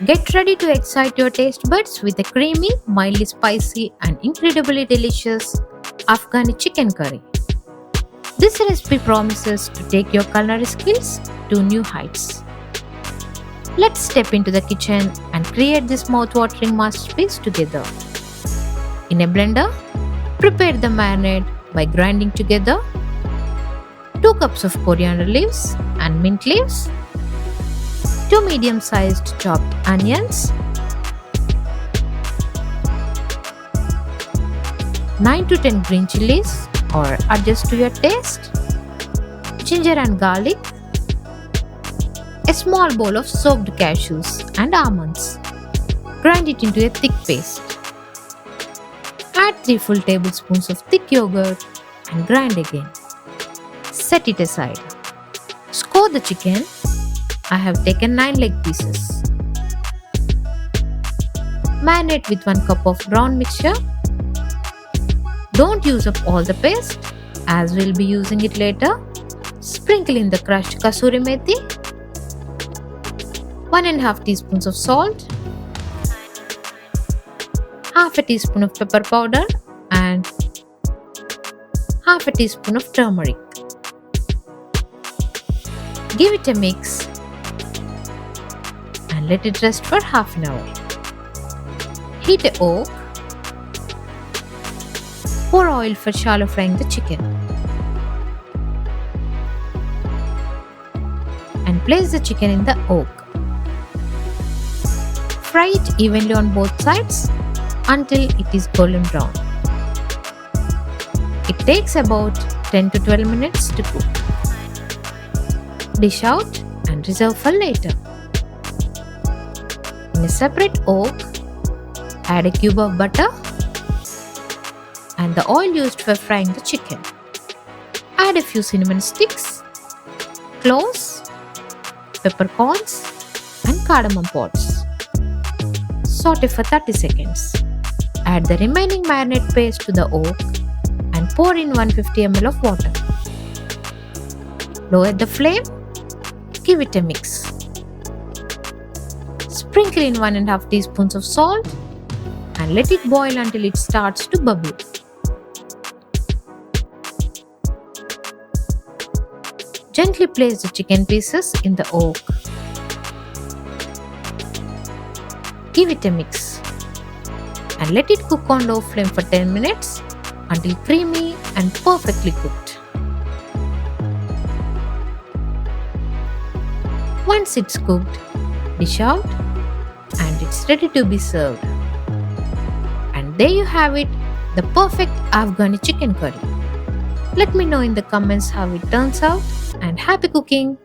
Get ready to excite your taste buds with a creamy, mildly spicy, and incredibly delicious Afghani chicken curry. This recipe promises to take your culinary skills to new heights. Let's step into the kitchen and create this mouth-watering masterpiece together. In a blender, prepare the marinade by grinding together 2 cups of coriander leaves and mint leaves, 2 medium-sized chopped onions, 9 to 10 green chilies or adjust to your taste, ginger and garlic, a small bowl of soaked cashews and almonds. Grind it into a thick paste. Add 3 full tablespoons of thick yogurt and grind again. Set it aside. Score the chicken. I have taken 9 leg pieces. Marinate with 1 cup of brown mixture. Don't use up all the paste as we'll be using it later. Sprinkle in the crushed kasuri methi, 1.5 teaspoons of salt, half a teaspoon of pepper powder and half a teaspoon of turmeric. Give it a mix and let it rest for half an hour. Heat a wok. Pour oil for shallow frying the chicken. And place the chicken in the wok. Fry it evenly on both sides until it is golden brown. It takes about 10 to 12 minutes to cook. Dish out and reserve for later. In a separate wok, add a cube of butter and the oil used for frying the chicken. Add a few cinnamon sticks, cloves, peppercorns and cardamom pods. Saute for 30 seconds. Add the remaining marinade paste to the wok and pour in 150 ml of water. Lower the flame. Give it a mix. Sprinkle in 1.5 teaspoons of salt and let it boil until it starts to bubble. Gently place the chicken pieces in the wok. Give it a mix and let it cook on low flame for 10 minutes until creamy and perfectly cooked. Once it's cooked, dish out and it's ready to be served. And there you have it, the perfect Afghani chicken curry. Let me know in the comments how it turns out and happy cooking!